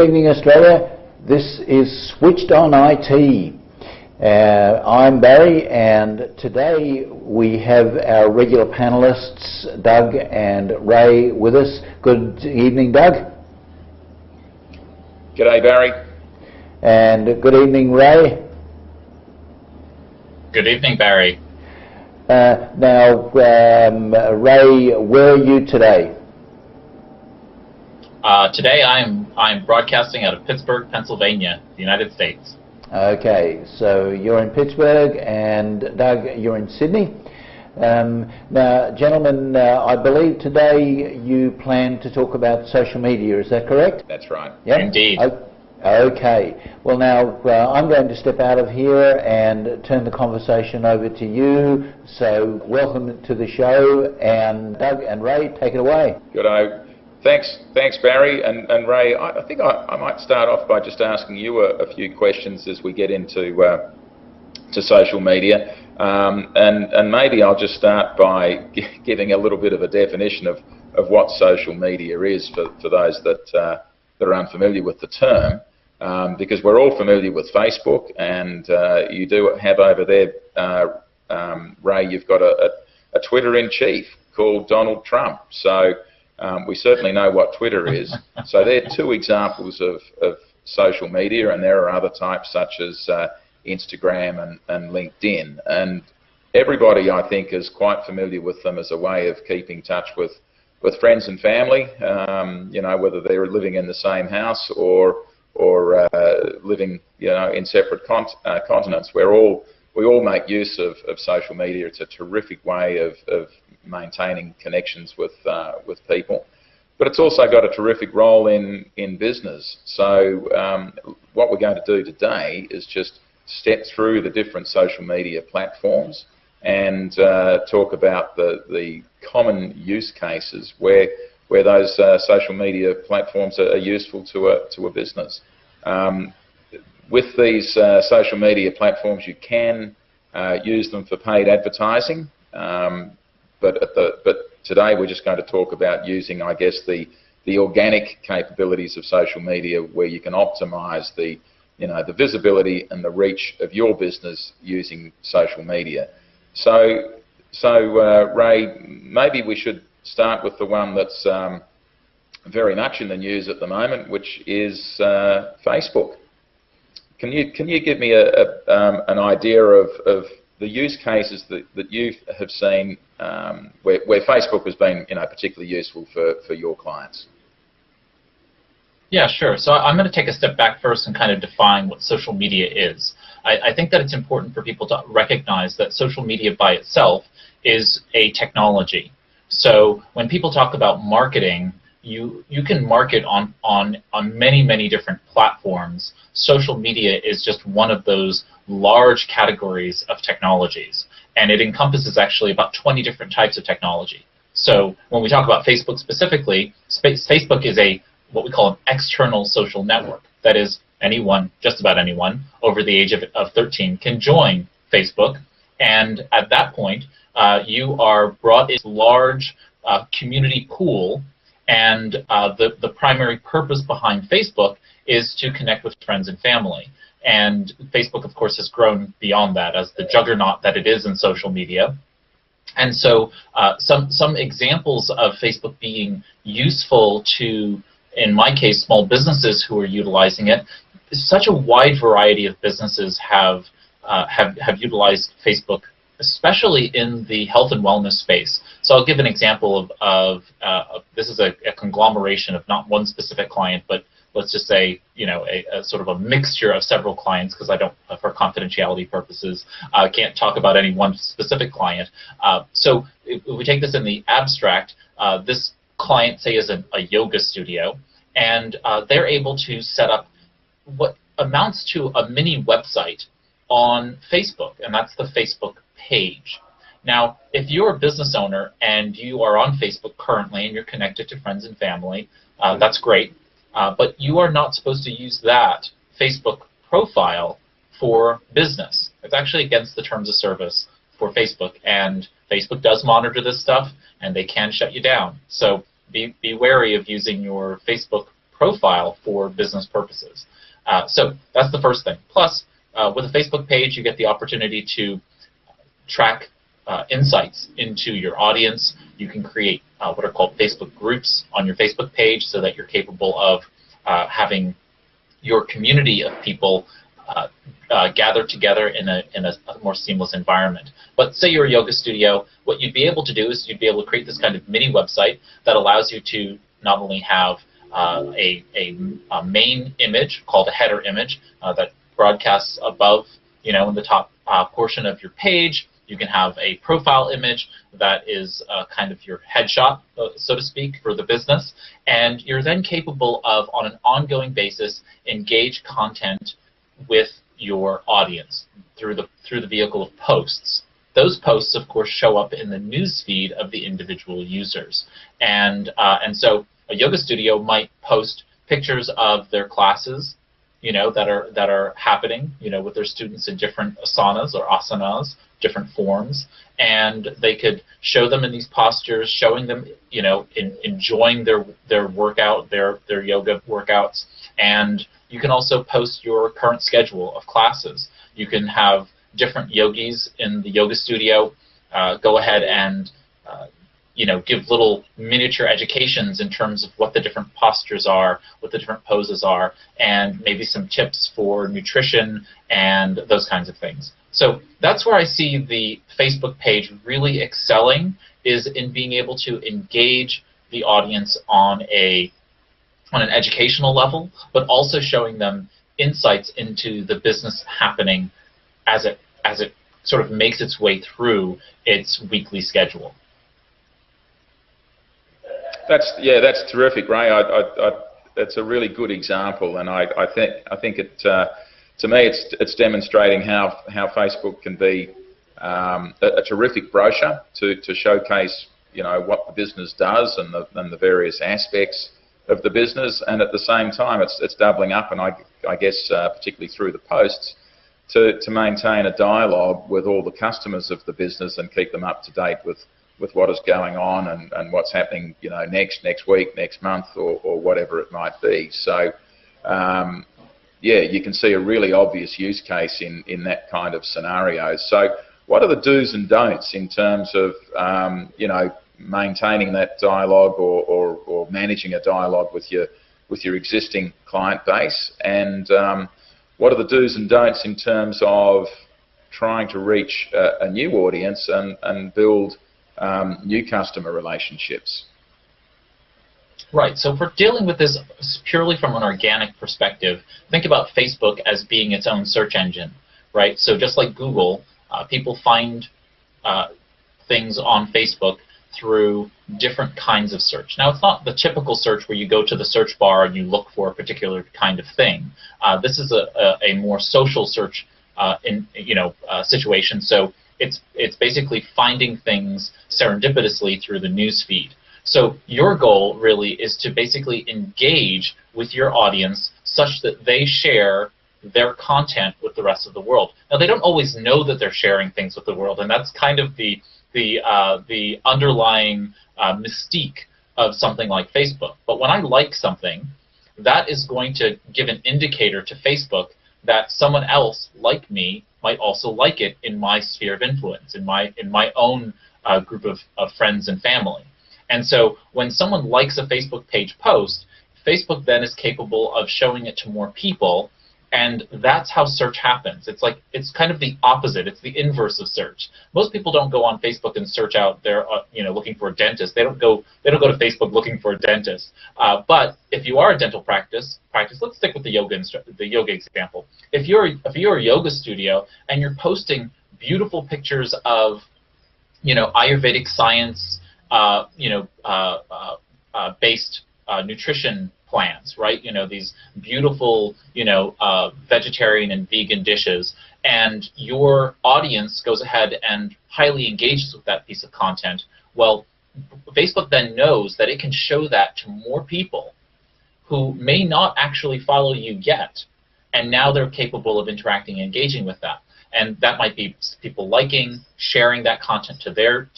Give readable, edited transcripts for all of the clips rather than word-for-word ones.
Good evening, Australia. This is Switched On IT. I'm Barry, and today we have our regular panelists, Doug and Ray, with us. Good evening, Doug. G'day, Barry. And good evening, Ray. Good evening, Barry. Now, Ray, where are you today? Today I'm broadcasting out of Pittsburgh, Pennsylvania, the United States. Okay, so you're in Pittsburgh, and Doug, you're in Sydney. Now, gentlemen, I believe today you plan to talk about social media. Is that correct? That's right. Yep. Indeed. Okay. Well, now I'm going to step out of here and turn the conversation over to you. So, welcome to the show, and Doug and Ray, take it away. G'day. Thanks, Barry and Ray. I think I might start off by just asking you a few questions as we get into to social media, and maybe I'll just start by giving a little bit of a definition of what social media is for those that are unfamiliar with the term, because we're all familiar with Facebook, and you do have over there, Ray, you've got a Twitter-in-chief called Donald Trump. So we certainly know what Twitter is. So they're two examples of social media, and there are other types such as Instagram and LinkedIn. And everybody, I think, is quite familiar with them as a way of keeping touch with friends and family, whether they're living in the same house or living, in separate continents. We all make use of social media. It's a terrific way of maintaining connections with people, but it's also got a terrific role in business. So what we're going to do today is just step through the different social media platforms and talk about the common use cases where those social media platforms are useful to a business. With these social media platforms, you can use them for paid advertising. But today we're just going to talk about using, I guess, the organic capabilities of social media, where you can optimize the visibility and the reach of your business using social media. So Ray, maybe we should start with the one that's very much in the news at the moment, which is Facebook. Can you give me an idea of the use cases that you have seen where Facebook has been particularly useful for your clients? Yeah, sure. So I'm going to take a step back first and kind of define what social media is. I think that it's important for people to recognize that social media by itself is a technology. So when people talk about marketing, you can market on many different platforms. Social media is just one of those large categories of technologies, and it encompasses actually about 20 different types of technology. So when we talk about Facebook specifically, Facebook is what we call an external social network. That is, just about anyone over the age of 13 can join Facebook, and at that point you are brought into a large community pool, and the primary purpose behind Facebook is to connect with friends and family. And Facebook, of course, has grown beyond that as the juggernaut that it is in social media. And so some examples of Facebook being useful to, in my case, small businesses who are utilizing it, such a wide variety of businesses have utilized Facebook, especially in the health and wellness space. So I'll give an example of this is a conglomeration of not one specific client, but let's just say, a sort of a mixture of several clients, because I don't, for confidentiality purposes, can't talk about any one specific client. So if we take this in the abstract, this client, say, is a yoga studio, and they're able to set up what amounts to a mini website on Facebook, and that's the Facebook page. Now, if you're a business owner and you are on Facebook currently and you're connected to friends and family, that's great. But you are not supposed to use that Facebook profile for business. It's actually against the terms of service for Facebook, and Facebook does monitor this stuff, and they can shut you down. So be wary of using your Facebook profile for business purposes. So that's the first thing. Plus, with a Facebook page, you get the opportunity to track insights into your audience. You can create what are called Facebook groups on your Facebook page so that you're capable of having your community of people gather together in a more seamless environment. But say you're a yoga studio, what you'd be able to do is you'd be able to create this kind of mini website that allows you to not only have a main image called a header image that broadcasts above, in the top portion of your page. You can have a profile image that is kind of your headshot, so to speak, for the business. And you're then capable of, on an ongoing basis, engage content with your audience through the vehicle of posts. Those posts, of course, show up in the news feed of the individual users. And so a yoga studio might post pictures of their classes, that are happening, with their students in different asanas or asanas, different forms, and they could show them in these postures, showing them, enjoying their workout, their yoga workouts. And you can also post your current schedule of classes. You can have different yogis in the yoga studio go ahead and give little miniature educations in terms of what the different postures are, what the different poses are, and maybe some tips for nutrition and those kinds of things. So that's where I see the Facebook page really excelling, is in being able to engage the audience on an educational level, but also showing them insights into the business happening as it sort of makes its way through its weekly schedule. That's terrific, Ray. That's a really good example, and I think it, to me, it's demonstrating how Facebook can be a terrific brochure to showcase what the business does and the various aspects of the business, and at the same time it's doubling up, and I guess particularly through the posts, to maintain a dialogue with all the customers of the business and keep them up to date with what is going on and what's happening, next week, next month, or whatever it might be. So, you can see a really obvious use case in that kind of scenario. So, what are the do's and don'ts in terms of, maintaining that dialogue or managing a dialogue with your existing client base? And what are the do's and don'ts in terms of trying to reach a new audience and build new customer relationships? Right, so if we're dealing with this purely from an organic perspective, think about Facebook as being its own search engine, right? So just like Google, people find things on Facebook through different kinds of search. Now, it's not the typical search where you go to the search bar and you look for a particular kind of thing. This is a more social search situation. So it's basically finding things serendipitously through the news feed. So your goal really is to basically engage with your audience such that they share their content with the rest of the world. Now, they don't always know that they're sharing things with the world, and that's kind of the underlying mystique of something like Facebook. But when I like something, that is going to give an indicator to Facebook that someone else like me might also like it in my sphere of influence, in my own group of friends and family. And so when someone likes a Facebook page post, Facebook then is capable of showing it to more people, and that's how search happens. It's kind of the opposite. It's the inverse of search. Most people don't go on Facebook and search out their looking for a dentist. They don't go to Facebook looking for a dentist. But if you are a dental practice, let's stick with the yoga example. If you're a yoga studio and you're posting beautiful pictures of Ayurvedic science based nutrition plans, right? These beautiful, vegetarian and vegan dishes, and your audience goes ahead and highly engages with that piece of content. Well, Facebook then knows that it can show that to more people who may not actually follow you yet, and now they're capable of interacting and engaging with that. And that might be people liking, sharing that content to their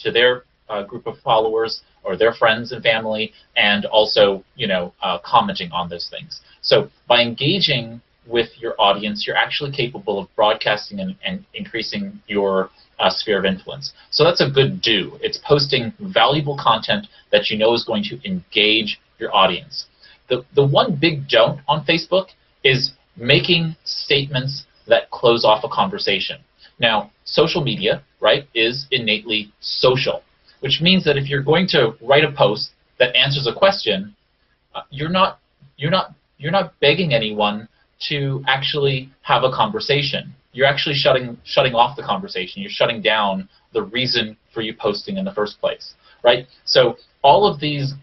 group of followers or their friends and family, and also, commenting on those things. So by engaging with your audience, you're actually capable of broadcasting and increasing your sphere of influence. So that's a good do. It's posting valuable content that you know is going to engage your audience. The one big don't on Facebook is making statements that close off a conversation. Now, social media, right, is innately social, which means that if you're going to write a post that answers a question, you're not begging anyone to actually have a conversation. You're actually shutting off the conversation. You're shutting down the reason for you posting in the first place, right? So all of these,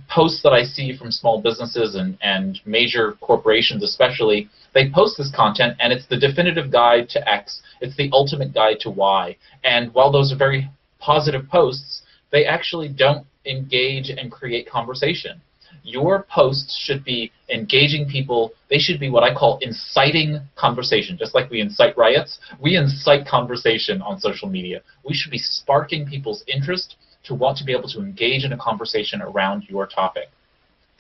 posts that I see from small businesses and major corporations especially, they post this content and it's the definitive guide to X, it's the ultimate guide to Y. And while those are very positive posts, they actually don't engage and create conversation. Your posts should be engaging people. They should be what I call inciting conversation. Just like we incite riots, we incite conversation on social media. We should be sparking people's interest to want to be able to engage in a conversation around your topic.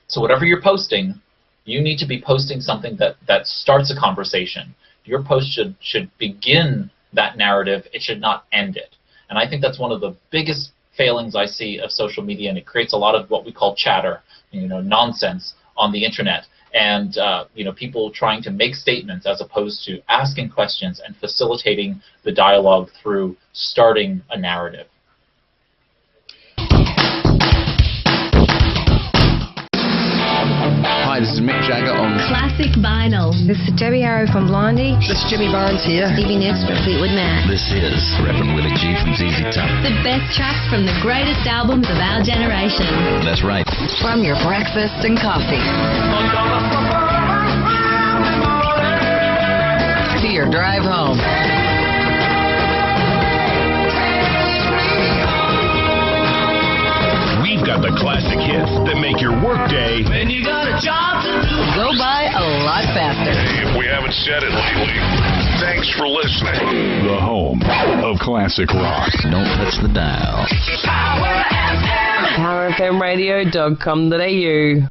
So whatever you're posting, you need to be posting something that starts a conversation. Your post should begin that narrative. It should not end it. And I think that's one of the biggest failings I see of social media, and it creates a lot of what we call chatter, nonsense on the internet, and people trying to make statements as opposed to asking questions and facilitating the dialogue through starting a narrative. Hi, this is Mick Jagger on Classic Vinyl. This is Debbie Harrow from Blondie. This is Jimmy Barnes here. Stevie Nicks from Fleetwood Mac. This is Reverend Willie G from ZZ Top. The best tracks from the greatest albums of our generation. That's right. From your breakfast and coffee to your drive home. We've got the classic hits that make your workday when you got a job to do go by a lot faster. Hey, if we haven't said it lately, thanks for listening. The home of classic rock. Don't touch the dial. PowerFMradio.com.au.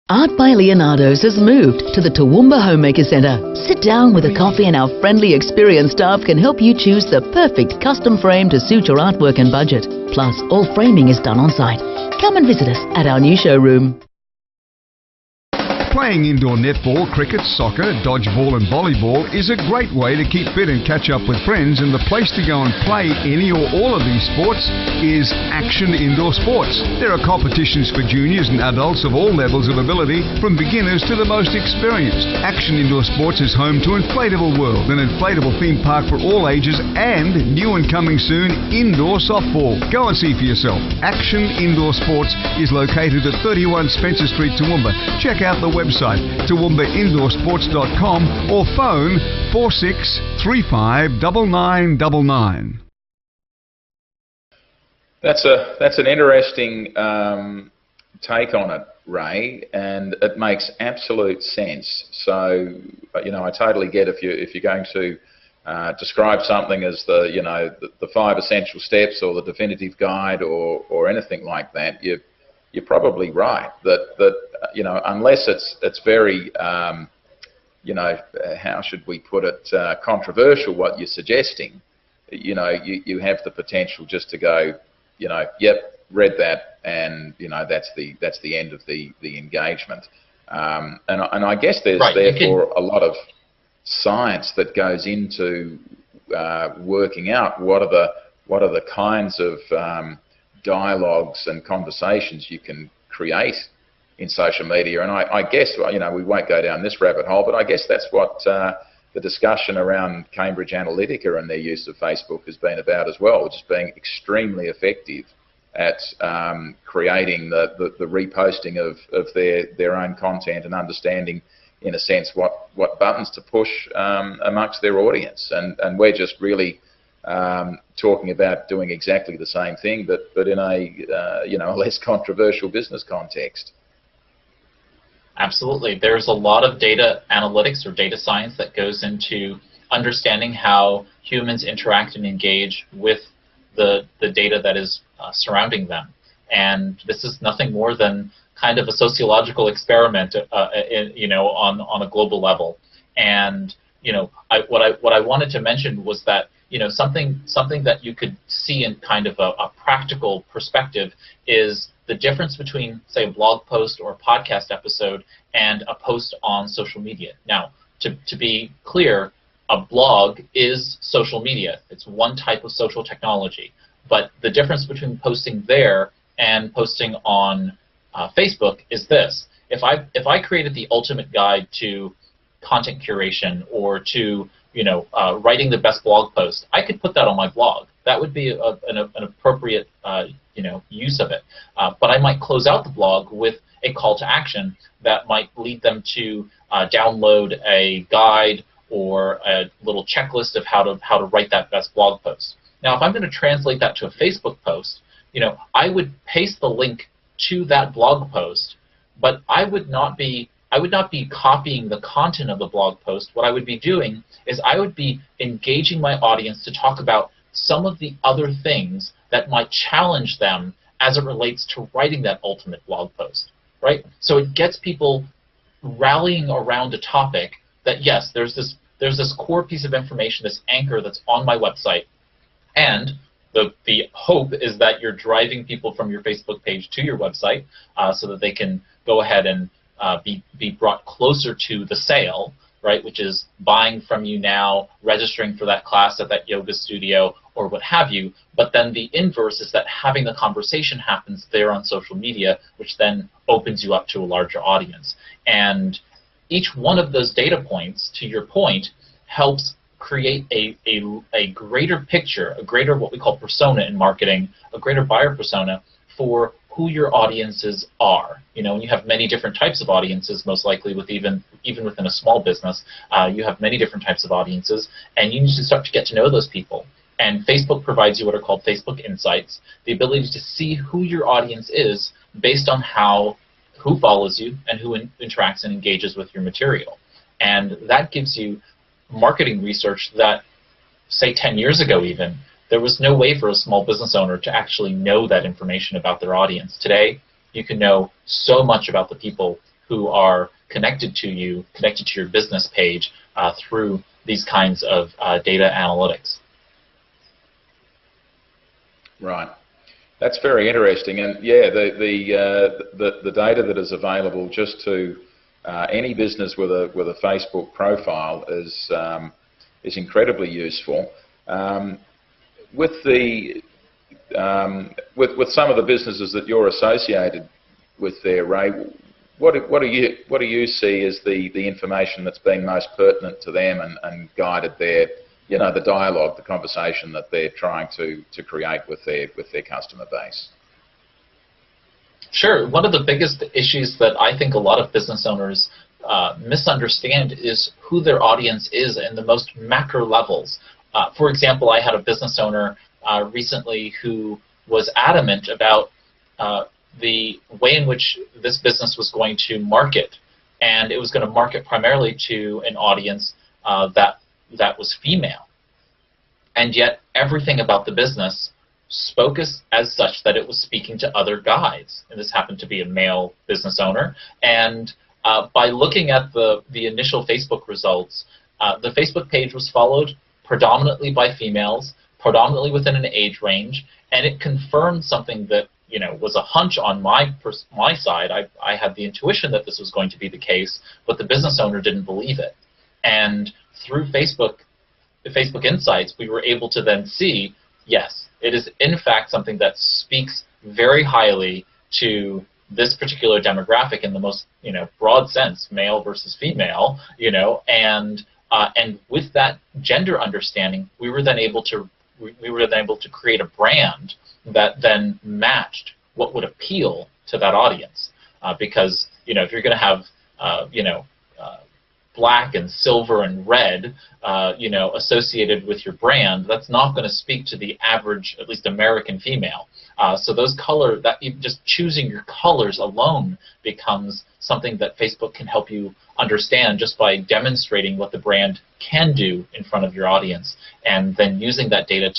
Art by Leonardo's has moved to the Toowoomba Homemaker Centre. Sit down with a coffee and our friendly, experienced staff can help you choose the perfect custom frame to suit your artwork and budget. Plus, all framing is done on site. Come and visit us at our new showroom. Playing indoor netball, cricket, soccer, dodgeball and volleyball is a great way to keep fit and catch up with friends, and the place to go and play any or all of these sports is Action Indoor Sports. There are competitions for juniors and adults of all levels of ability, from beginners to the most experienced. Action Indoor Sports is home to Inflatable World, an inflatable theme park for all ages, and new and coming soon, indoor softball. Go and see for yourself. Action Indoor Sports is located at 31 Spencer Street, Toowoomba. Check out the website toowoombaindoorsports.com or phone 46359999. That's an interesting take on it, Ray, and it makes absolute sense. So I totally get if you're going to describe something as the 5 essential steps or the definitive guide or anything like that, you're probably right that unless it's very how should we put it, controversial what you're suggesting, you have the potential just to go, yep, read that, and that's the end of the engagement, and I guess there's therefore a lot of science that goes into working out what are the kinds of dialogues and conversations you can create in social media. And I guess, we won't go down this rabbit hole, but I guess that's what the discussion around Cambridge Analytica and their use of Facebook has been about as well, which is being extremely effective at creating the reposting of their own content and understanding, in a sense, what buttons to push amongst their audience. And we're just really talking about doing exactly the same thing, but in a less controversial business context. Absolutely. There's a lot of data analytics or data science that goes into understanding how humans interact and engage with the data that is surrounding them. And this is nothing more than kind of a sociological experiment, on a global level. And what I wanted to mention was that something that you could see in kind of a practical perspective is the difference between, say, a blog post or a podcast episode and a post on social media. Now, to be clear, a blog is social media. It's one type of social technology. But the difference between posting there and posting on Facebook is this. If I created the ultimate guide to content curation or to writing the best blog post, I could put that on my blog. That would be an appropriate use of it. But I might close out the blog with a call to action that might lead them to download a guide or a little checklist of how to write that best blog post. Now, if I'm going to translate that to a Facebook post, I would paste the link to that blog post, but I would not be copying the content of the blog post. What I would be doing is I would be engaging my audience to talk about some of the other things that might challenge them as it relates to writing that ultimate blog post, right? So it gets people rallying around a topic that, yes, there's this core piece of information, this anchor that's on my website, and the hope is that you're driving people from your Facebook page to your website so that they can go ahead and be brought closer to the sale, right, which is buying from you now, registering for that class at that yoga studio, or what have you. But then the inverse is that having the conversation happens there on social media, which then opens you up to a larger audience. And each one of those data points, to your point, helps create a greater picture, a greater what we call persona in marketing, a greater buyer persona for who your audiences are. And you have many different types of audiences, most likely, with even within a small business, you have many different types of audiences, and you need to start to get to know those people. And Facebook provides you what are called Facebook Insights, the ability to see who your audience is based on who follows you and who interacts and engages with your material. And that gives you marketing research that, say, 10 years ago even, there was no way for a small business owner to actually know that information about their audience. Today, you can know so much about the people who are connected to you, connected to your business page through these kinds of data analytics. Right. That's very interesting, and yeah, the data that is available just to any business with a Facebook profile is incredibly useful. With some of the businesses that you're associated with there, Ray, what do you see as the information that's being most pertinent to them and guided their, the dialogue, the conversation that they're trying to create with their customer base? Sure. One of the biggest issues that I think a lot of business owners misunderstand is who their audience is in the most macro levels. For example, I had a business owner recently who was adamant about the way in which this business was going to market, and it was going to market primarily to an audience that was female. And yet everything about the business spoke as such that it was speaking to other guys. And this happened to be a male business owner. And by looking at the initial Facebook results, the Facebook page was followed predominantly by females, predominantly within an age range, and it confirmed something that was a hunch on my side. I had the intuition that this was going to be the case, but the business owner didn't believe it. And through Facebook Insights, we were able to then see, yes, it is in fact something that speaks very highly to this particular demographic in the most broad sense, male versus female, and with that gender understanding, we were then able to create a brand that then matched what would appeal to that audience. Because if you're going to have black and silver and red, associated with your brand, that's not going to speak to the average, at least American female. So those just choosing your colors alone becomes something that Facebook can help you understand just by demonstrating what the brand can do in front of your audience, and then using that data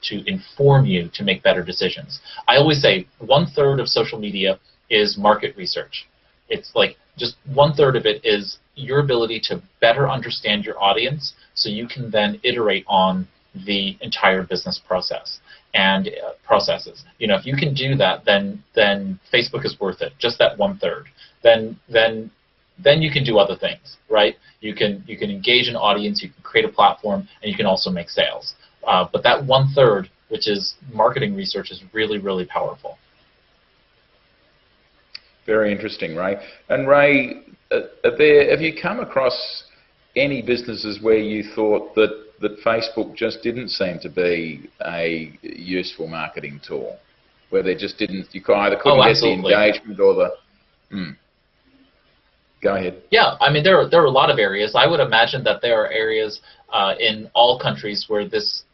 to inform you to make better decisions. I always say 1/3 of social media is market research. It's like just 1/3 of it is your ability to better understand your audience so you can then iterate on the entire business process and processes. You know, if you can do that, then Facebook is worth it. Just that 1/3. Then you can do other things, right? You can engage an audience, you can create a platform, and you can also make sales. But that 1/3, which is marketing research, is really, really powerful. Very interesting, Ray. And Ray, have you come across any businesses where you thought that Facebook just didn't seem to be a useful marketing tool, where they just didn't, you either couldn't get the engagement or the... Go ahead. Yeah, I mean, there are a lot of areas. I would imagine that there are areas in all countries where this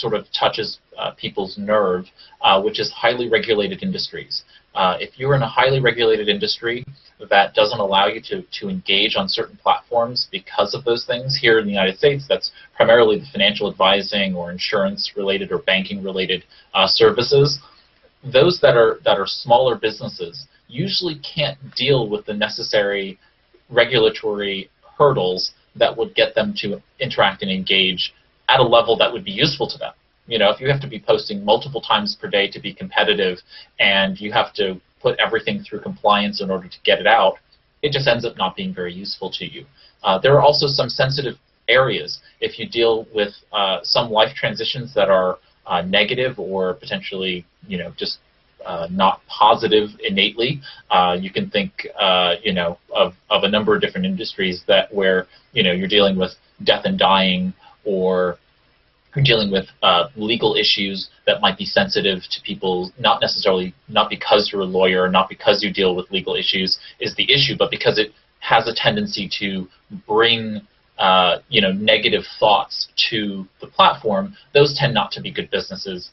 sort of touches people's nerve, which is highly regulated industries. If you're in a highly regulated industry that doesn't allow you to engage on certain platforms because of those things, here in the United States, that's primarily the financial advising or insurance-related or banking-related services. Those that are smaller businesses usually can't deal with the necessary regulatory hurdles that would get them to interact and engage at a level that would be useful to them. You know, if you have to be posting multiple times per day to be competitive and you have to put everything through compliance in order to get it out, it just ends up not being very useful to you. There are also some sensitive areas. If you deal with some life transitions that are negative or potentially, you know, just not positive innately, you can think, you know, of a number of different industries where, you know, you're dealing with death and dying, or you're dealing with legal issues that might be sensitive to people, not because you're a lawyer, not because you deal with legal issues is the issue, but because it has a tendency to bring you know, negative thoughts to the platform. Those tend not to be good business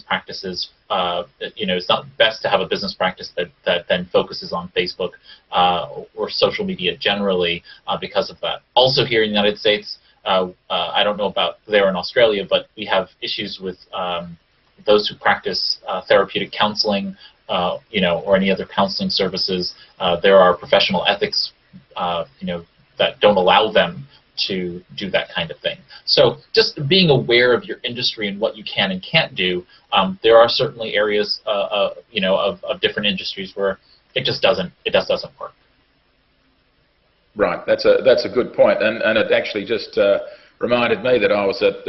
practices. You know, it's not best to have a business practice that then focuses on Facebook or social media generally because of that. Also here in the United States, I don't know about there in Australia, but we have issues with those who practice therapeutic counseling, you know, or any other counseling services. There are professional ethics, you know, that don't allow them to do that kind of thing. So just being aware of your industry and what you can and can't do, there are certainly areas, you know, of different industries where it just doesn't work. Right, that's a good point, and it actually just reminded me that I was at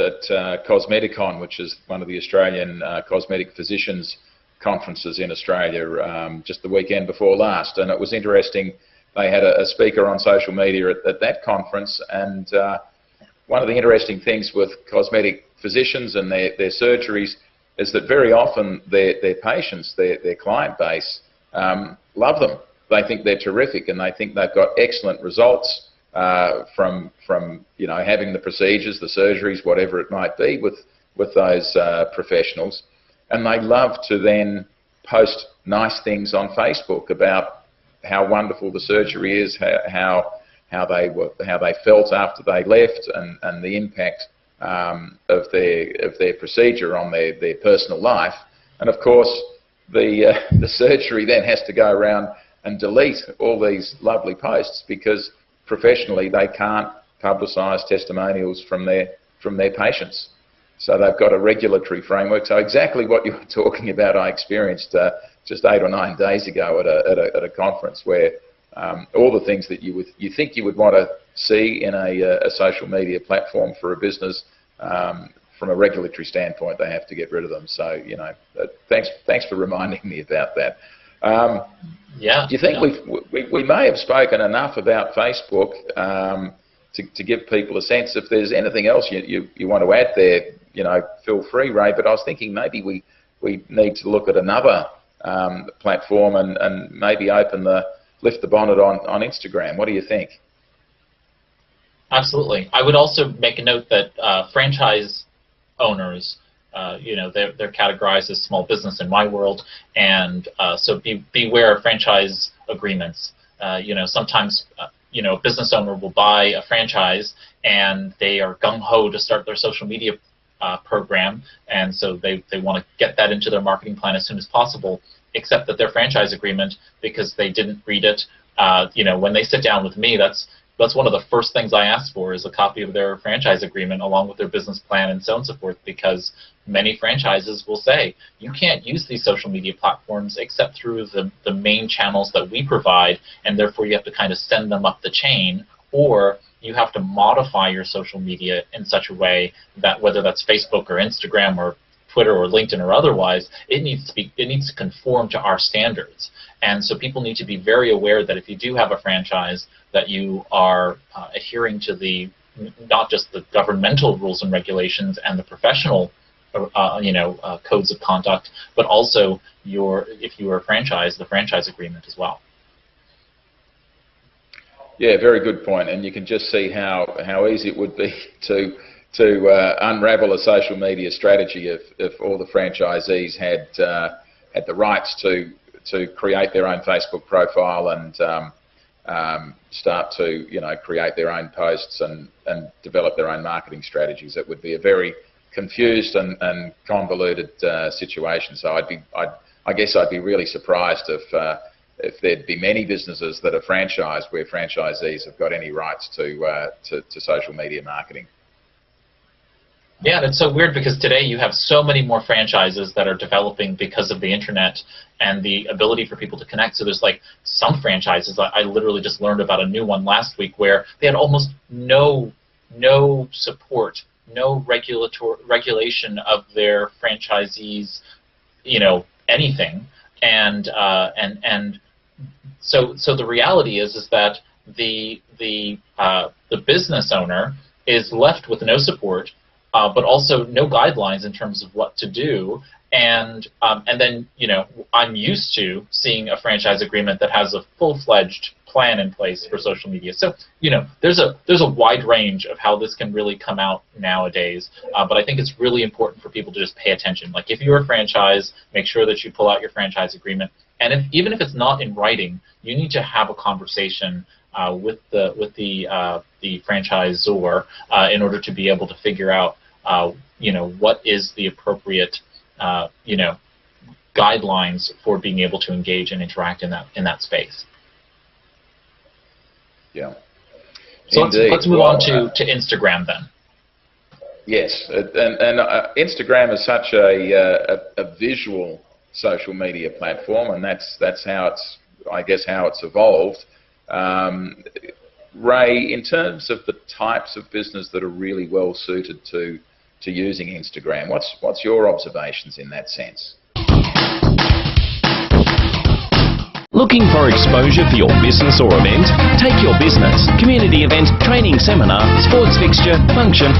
Cosmeticon, which is one of the Australian cosmetic physicians conferences in Australia, just the weekend before last, and it was interesting. They had a speaker on social media at that conference, and one of the interesting things with cosmetic physicians and their surgeries is that very often their patients, their client base, love them. They think they're terrific, and they think they've got excellent results from you know, having the procedures, the surgeries, whatever it might be, with those professionals, and they love to then post nice things on Facebook about how wonderful the surgery is, how they felt after they left, and the impact of their procedure on their personal life. And of course, the surgery then has to go around and delete all these lovely posts because professionally they can't publicise testimonials from their patients. So they've got a regulatory framework. So exactly what you were talking about, I experienced just 8 or 9 days ago at a conference where all the things that you think you would want to see in a social media platform for a business, from a regulatory standpoint, they have to get rid of them. So, you know, thanks for reminding me about that. Yeah. Do you think we may have spoken enough about Facebook to give people a sense? If there's anything else you want to add there, you know, feel free, Ray. But I was thinking maybe we need to look at another platform and maybe lift the bonnet on Instagram. What do you think? Absolutely. I would also make a note that franchise owners, you know, they're categorized as small business in my world, and so beware of franchise agreements. sometimes a business owner will buy a franchise and they are gung-ho to start their social media program, and so they want to get that into their marketing plan as soon as possible, except that their franchise agreement, because they didn't read it, when they sit down with me, that's one of the first things I ask for is a copy of their franchise agreement along with their business plan and so on and so forth, because many franchises will say, you can't use these social media platforms except through the main channels that we provide, and therefore you have to kind of send them up the chain, or you have to modify your social media in such a way that whether that's Facebook or Instagram or Twitter or LinkedIn or otherwise, it needs to conform to our standards. And so people need to be very aware that if you do have a franchise, that you are adhering to not just the governmental rules and regulations and the professional codes of conduct, but also if you are a franchise, the franchise agreement as well. Yeah, very good point. And you can just see how easy it would be to unravel a social media strategy if all the franchisees had the rights to create their own Facebook profile and start to create their own posts and develop their own marketing strategies. It would be a very confused and convoluted situation. So I guess I'd be really surprised if there'd be many businesses that are franchised where franchisees have got any rights to social media marketing. Yeah, that's so weird because today you have so many more franchises that are developing because of the internet and the ability for people to connect. So there's like some franchises, I literally just learned about a new one last week where they had almost no support, no regulation of their franchisees, anything. And so the reality is that the business owner is left with no support, but also no guidelines in terms of what to do, and then I'm used to seeing a franchise agreement that has a full-fledged plan in place for social media. So there's a wide range of how this can really come out nowadays, but I think it's really important for people to just pay attention. Like if you're a franchise, make sure that you pull out your franchise agreement, and even if it's not in writing, you need to have a conversation with the franchisor in order to be able to figure out what is the appropriate guidelines for being able to engage and interact in that space. Yeah. So let's move on to Instagram then. Yes, and Instagram is such a visual social media platform, and that's how it's evolved. Ray, in terms of the types of business that are really well suited to using Instagram, what's your observations in that sense? Looking for exposure for your business or event? Take your business, community event, training seminar, sports fixture, function,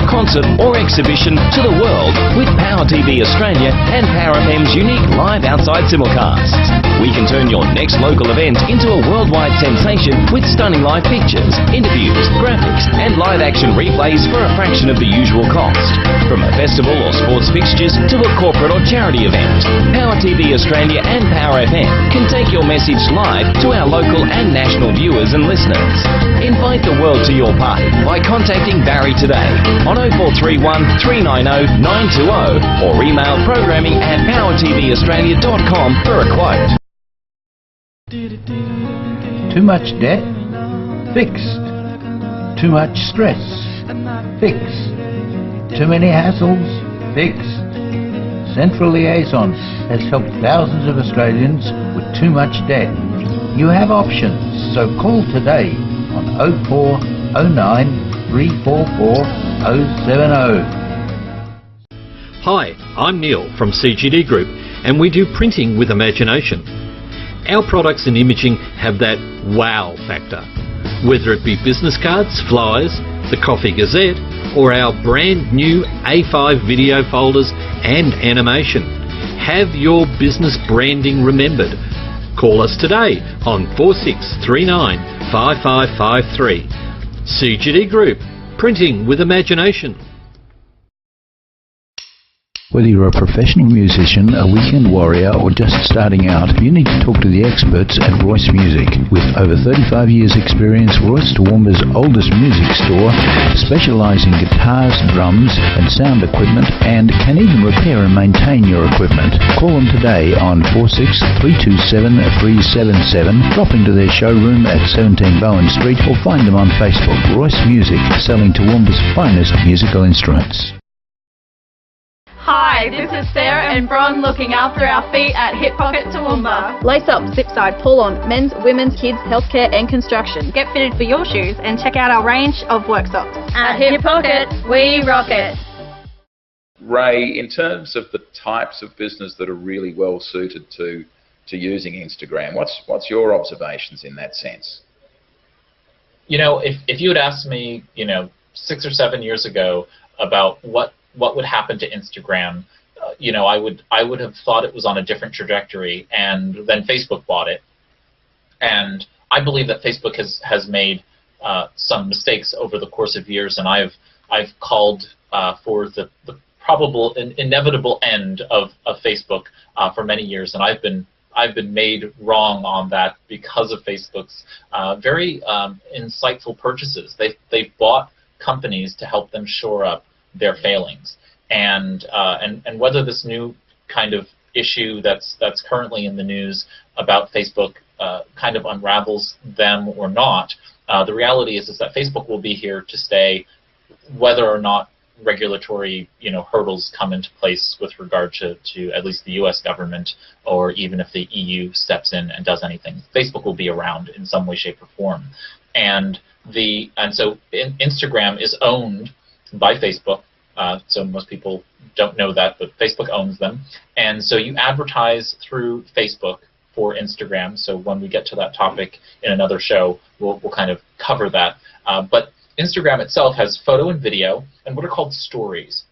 concert or exhibition to the world with Power TV Australia and Power FM's unique live outside simulcasts. We can turn your next local event into a worldwide sensation with stunning live pictures, interviews, graphics and live action replays for a fraction of the usual cost. From a festival or sports fixtures to a corporate or charity event, Power TV Australia and Power FM can take your message live to our local and national viewers and listeners. Invite the world to your party by contacting Barry today on 0431 390 920 or email programming@powertvaustralia.com for a quote. Too much debt? Fixed. Too much stress? Fixed. Too many hassles? Fixed. Central Liaison has helped thousands of Australians with too much debt. You have options, so call today on 0409 344 070. Hi, I'm Neil from CGD Group, and we do printing with imagination. Our products and imaging have that wow factor. Whether it be business cards, flyers, the Coffee Gazette, or our brand new A5 video folders and animation. Have your business branding remembered. Call us today on 4639 5553. CGD Group, printing with imagination. Whether you're a professional musician, a weekend warrior, or just starting out, you need to talk to the experts at Royce Music. With over 35 years experience, Royce Toowoomba's oldest music store specialise in guitars, drums and sound equipment, and can even repair and maintain your equipment. Call them today on 46 327 377, drop into their showroom at 17 Bowen Street, or find them on Facebook. Royce Music, selling Toowoomba's finest musical instruments. Hi, this is Sarah and Bron looking after our feet at Hip Pocket Toowoomba. Lace up, zip side, pull on, men's, women's, kids, healthcare and construction. Get fitted for your shoes and check out our range of work socks. At Hip Pocket, we rock it. Ray, in terms of the types of business that are really well suited to using Instagram, what's your observations in that sense? You know, if you had asked me, 6 or 7 years ago about what would happen to Instagram, I would have thought it was on a different trajectory, and then Facebook bought it. And I believe that Facebook has made some mistakes over the course of years, and I've called for the probable and inevitable end of Facebook for many years, and I've been made wrong on that because of Facebook's very insightful purchases. They've bought companies to help them shore up their failings, and whether this new kind of issue that's currently in the news about Facebook kind of unravels them or not, the reality is that Facebook will be here to stay, whether or not regulatory hurdles come into place with regard to at least the U.S. government, or even if the EU steps in and does anything. Facebook will be around in some way, shape, or form, and so Instagram is owned by Facebook. So most people don't know that, but Facebook owns them. And so you advertise through Facebook for Instagram. So when we get to that topic in another show, we'll kind of cover that. But Instagram itself has photo and video and what are called stories.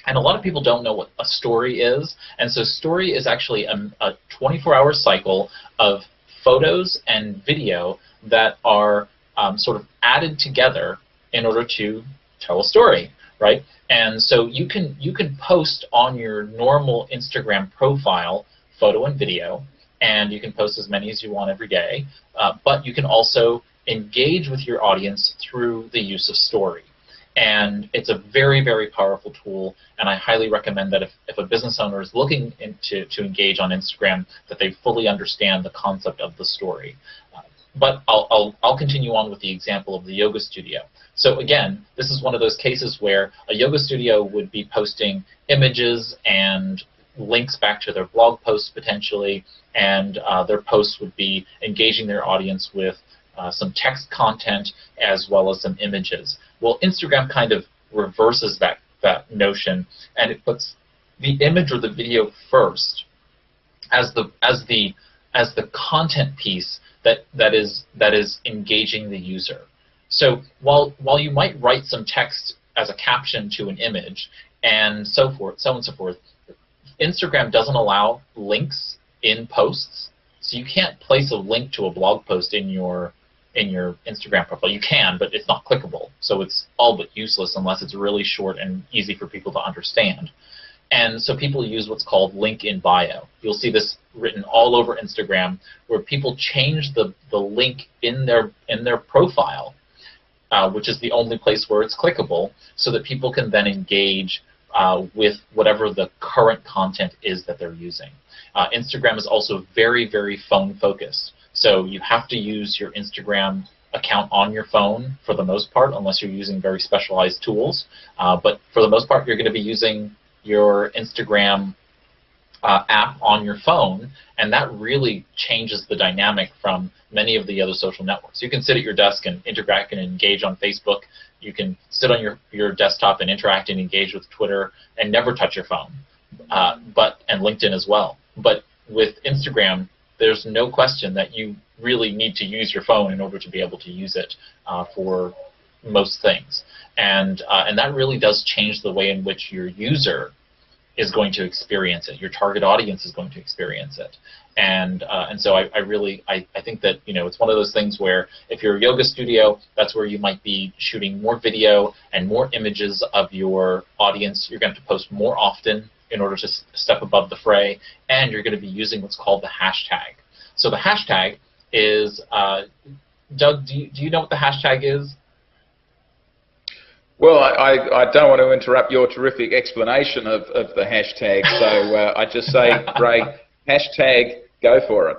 And a lot of people don't know what a story is. And so story is actually a 24-hour cycle of photos and video that are sort of added together in order to tell a story, right? And so you can post on your normal Instagram profile photo and video, and you can post as many as you want every day, but you can also engage with your audience through the use of story. And it's a very, very powerful tool, and I highly recommend that if a business owner is looking to engage on Instagram, that they fully understand the concept of the story. But I'll continue on with the example of the yoga studio. So again, this is one of those cases where a yoga studio would be posting images and links back to their blog posts potentially, and their posts would be engaging their audience with some text content as well as some images. Well, Instagram kind of reverses that notion, and it puts the image or the video first as the content piece that is engaging the user. So while you might write some text as a caption to an image and so forth, so on and so forth, Instagram doesn't allow links in posts, so you can't place a link to a blog post in your Instagram profile. You can, but it's not clickable, so it's all but useless unless it's really short and easy for people to understand. And so people use what's called link in bio. You'll see this written all over Instagram, where people change the link in their profile, which is the only place where it's clickable, so that people can then engage with whatever the current content is that they're using. Instagram is also very, very phone focused. So you have to use your Instagram account on your phone for the most part, unless you're using very specialized tools. But for the most part, you're going to be using your Instagram app on your phone, and that really changes the dynamic from many of the other social networks. You can sit at your desk and interact and engage on Facebook. You can sit on your desktop and interact and engage with Twitter and never touch your phone, and LinkedIn as well. But with Instagram, there's no question that you really need to use your phone in order to be able to use it for most things. And that really does change the way in which your user is going to experience it. Your target audience is going to experience it. And so I think that it's one of those things where if you're a yoga studio, that's where you might be shooting more video and more images of your audience. You're going to post more often in order to step above the fray, and you're going to be using what's called the hashtag. So the hashtag is, Doug, do you know what the hashtag is? Well, I don't want to interrupt your terrific explanation of the hashtag, so I just say, Ray, hashtag, go for it.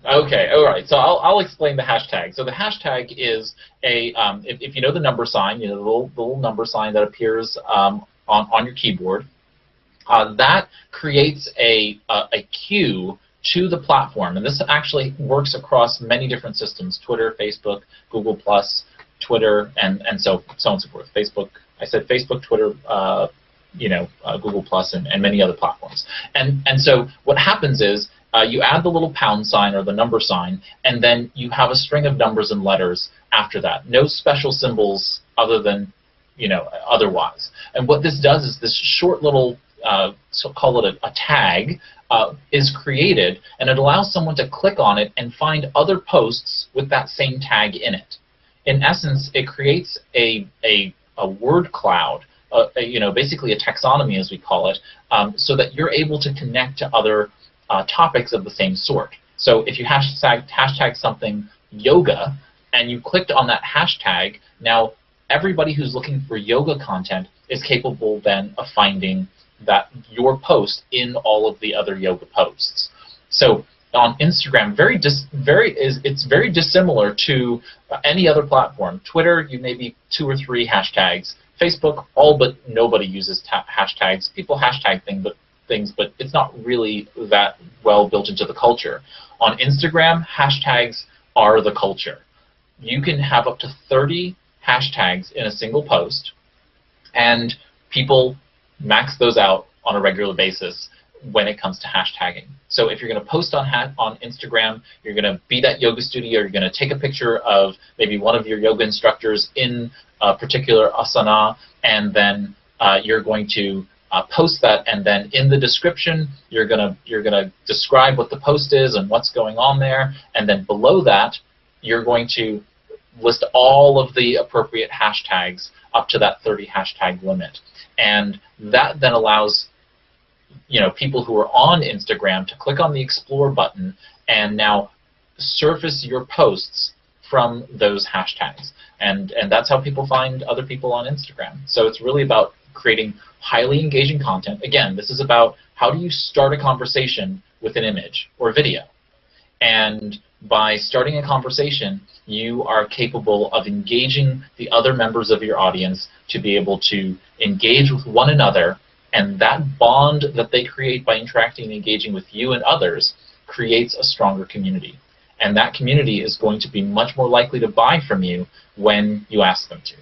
Okay, all right. So I'll explain the hashtag. So the hashtag is a if you know the number sign, you know the little number sign that appears on your keyboard, that creates a queue to the platform, and this actually works across many different systems: Twitter, Facebook, Google+, Twitter, and so on and so forth. Facebook, I said Facebook, Twitter, Google+, and many other platforms. And so what happens is you add the little pound sign or the number sign, and then you have a string of numbers and letters after that. No special symbols other than, otherwise. And what this does is this short little, so call it a tag, is created, and it allows someone to click on it and find other posts with that same tag in it. In essence, it creates a word cloud, basically a taxonomy, as we call it, so that you're able to connect to other topics of the same sort. So if you hashtag something yoga, and you clicked on that hashtag, now everybody who's looking for yoga content is capable then of finding your post in all of the other yoga posts. So on Instagram, it's very dissimilar to any other platform. Twitter, you maybe 2 or 3 hashtags. Facebook, all but nobody uses hashtags. People hashtag things, but it's not really that well built into the culture. On Instagram, hashtags are the culture. You can have up to 30 hashtags in a single post, and people max those out on a regular basis when it comes to hashtagging. So if you're going to post on Instagram, you're going to be that yoga studio, you're going to take a picture of maybe one of your yoga instructors in a particular asana, and then you're going to post that, and then in the description you're gonna describe what the post is and what's going on there, and then below that you're going to list all of the appropriate hashtags up to that 30 hashtag limit, and that then allows people who are on Instagram to click on the explore button and now surface your posts from those hashtags, and that's how people find other people on Instagram. So it's really about creating highly engaging content. Again, this is about how do you start a conversation with an image or video. And by starting a conversation, you are capable of engaging the other members of your audience to be able to engage with one another, and that bond that they create by interacting and engaging with you and others creates a stronger community. And that community is going to be much more likely to buy from you when you ask them to.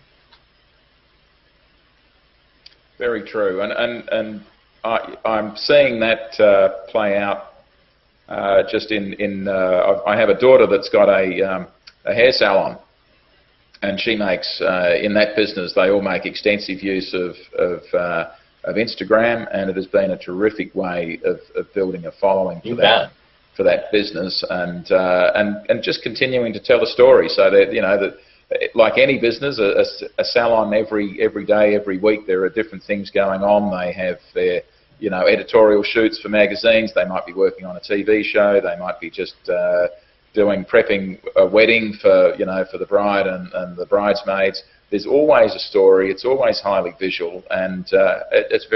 Very true, and I'm seeing that play out just in. I have a daughter that's got a hair salon, and she makes in that business. They all make extensive use of Instagram, and it has been a terrific way of building a following for that business, and just continuing to tell a story, so that like any business, a salon every day, every week, there are different things going on. They have their editorial shoots for magazines. They might be working on a TV show. They might be just prepping a wedding for for the bride and the bridesmaids. There's always a story. It's always highly visual, and it's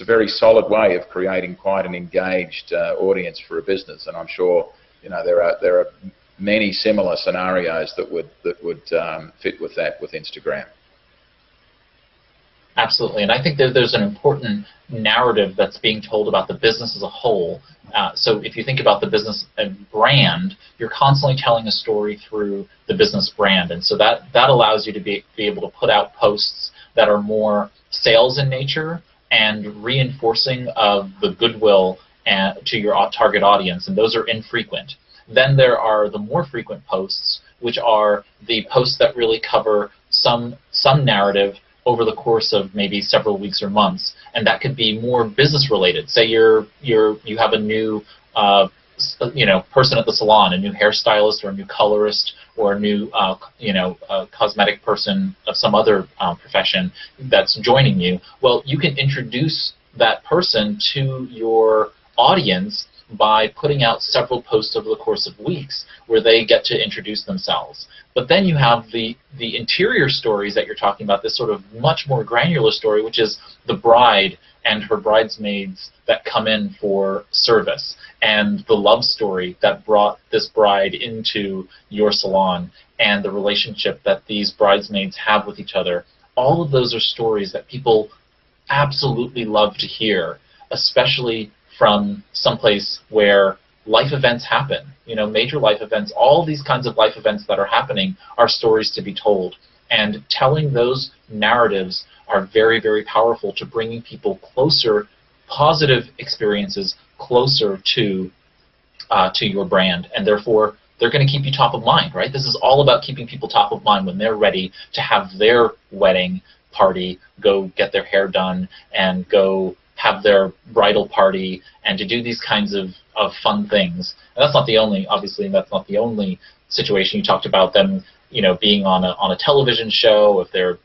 a very solid way of creating quite an engaged audience for a business. And I'm sure there are many similar scenarios that would fit with that with Instagram. Absolutely, and I think that there's an important narrative that's being told about the business as a whole. So if you think about the business brand, you're constantly telling a story through the business brand, and so that allows you to be able to put out posts that are more sales in nature and reinforcing of the goodwill to your target audience, and those are infrequent. Then there are the more frequent posts, which are the posts that really cover some narrative over the course of maybe several weeks or months, and that could be more business related. Say you have a new person at the salon, a new hairstylist or a new colorist or a new cosmetic person of some other profession that's joining you, well, you can introduce that person to your audience by putting out several posts over the course of weeks where they get to introduce themselves. But then you have the interior stories that you're talking about, this sort of much more granular story, which is the bride and her bridesmaids that come in for service, and the love story that brought this bride into your salon, and the relationship that these bridesmaids have with each other. All of those are stories that people absolutely love to hear, especially from someplace where life events happen. Major life events, all these kinds of life events that are happening are stories to be told. And telling those narratives are very, very powerful to bringing people closer, positive experiences closer to your brand. And therefore, they're going to keep you top of mind, right? This is all about keeping people top of mind when they're ready to have their wedding party, go get their hair done, and go have their bridal party, and to do these kinds of fun things. And that's not the only, obviously, that's not the only situation. You talked about them, being on a television show, if they're,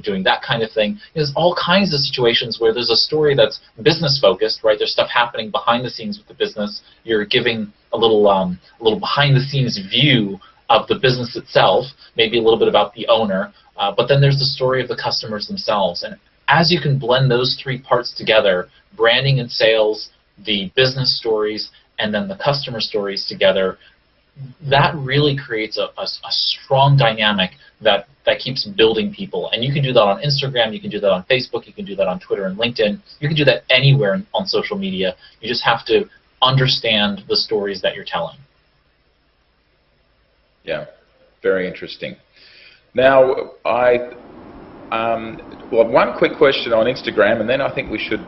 doing that kind of thing. There's all kinds of situations where there's a story that's business focused, right? There's stuff happening behind the scenes with the business. You're giving a little behind the scenes view of the business itself, maybe a little bit about the owner, but then there's the story of the customers themselves. And as you can blend those three parts together, branding and sales, the business stories, and then the customer stories together, that really creates a strong dynamic that keeps building people. And you can do that on Instagram, you can do that on Facebook, you can do that on Twitter and LinkedIn, you can do that anywhere on social media. You just have to understand the stories that you're telling. Yeah, very interesting. Now, well, one quick question on Instagram, and then I think we should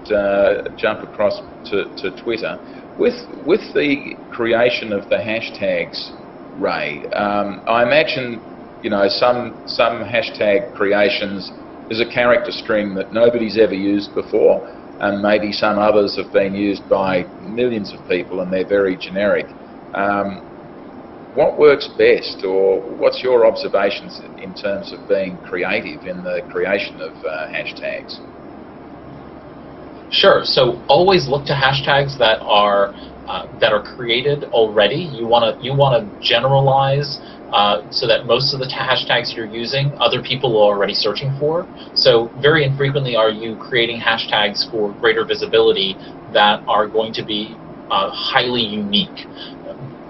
jump across to Twitter. With the creation of the hashtags, Ray, I imagine some hashtag creations is a character string that nobody's ever used before, and maybe some others have been used by millions of people, and they're very generic. What works best, or what's your observations in terms of being creative in the creation of hashtags? Sure. So always look to hashtags that are created already. You want to generalize so that most of the hashtags you're using, other people are already searching for. So very infrequently are you creating hashtags for greater visibility that are going to be highly unique.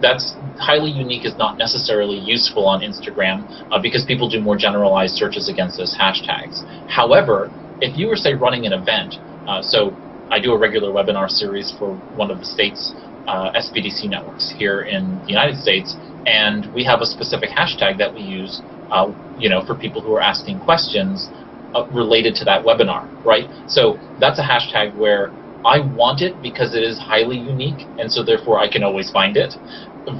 That's highly unique is not necessarily useful on Instagram because people do more generalized searches against those hashtags. However, if you were, say, running an event, so I do a regular webinar series for one of the state's SBDC networks here in the United States, and we have a specific hashtag that we use, for people who are asking questions related to that webinar, right? So that's a hashtag where I want it because it is highly unique, and so therefore I can always find it,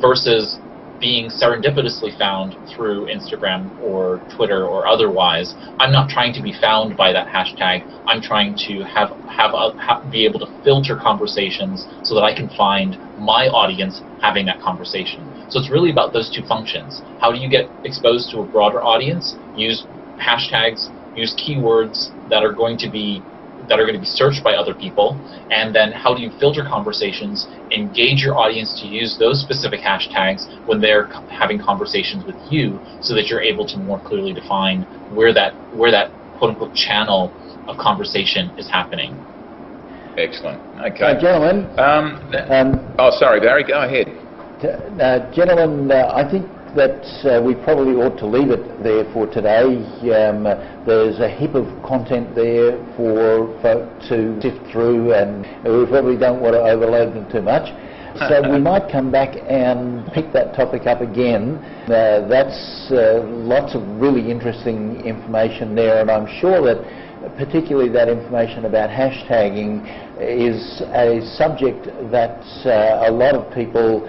versus being serendipitously found through Instagram or Twitter or otherwise. I'm not trying to be found by that hashtag. I'm trying to be able to filter conversations so that I can find my audience having that conversation. So it's really about those two functions. How do you get exposed to a broader audience? Use hashtags, use keywords that are going to be searched by other people, and then how do you filter conversations, engage your audience to use those specific hashtags when they're having conversations with you, so that you're able to more clearly define where that quote-unquote channel of conversation is happening. Excellent. Okay. Gentlemen. Sorry, Barry, go ahead. Gentlemen, I think that we probably ought to leave it there for today. There's a heap of content there for folk to sift through, and we probably don't want to overload them too much. So we might come back and pick that topic up again. That's lots of really interesting information there, and I'm sure that particularly that information about hashtagging is a subject that a lot of people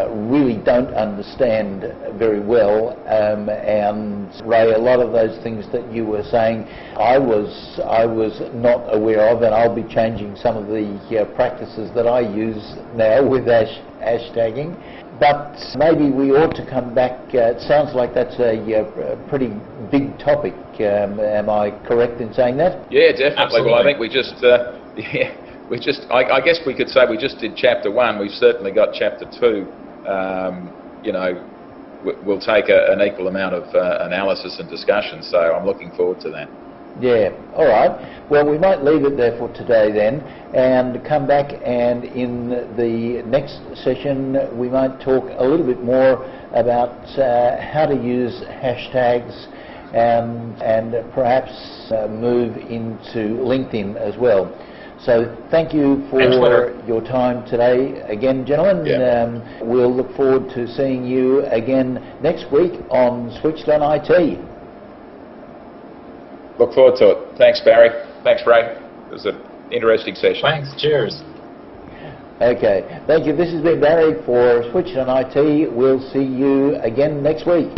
really don't understand very well. And Ray, a lot of those things that you were saying, I was not aware of, and I'll be changing some of the practices that I use now with hashtagging. But maybe we ought to come back. It sounds like that's a pretty big topic. Am I correct in saying that? Yeah, definitely. Absolutely. Well, I think we just, I guess we could say we just did chapter 1. We've certainly got chapter 2. You know, we'll take an equal amount of analysis and discussion. So I'm looking forward to that. Yeah, all right. Well, we might leave it there for today then, and come back, and in the next session we might talk a little bit more about how to use hashtags and perhaps move into LinkedIn as well. So thank you for your time today again, gentlemen. Yeah. We'll look forward to seeing you again next week on Switched on IT. Look forward to it. Thanks, Barry. Thanks, Ray. It was an interesting session. Thanks. Cheers. Okay. Thank you. This has been Barry for Switched on IT. We'll see you again next week.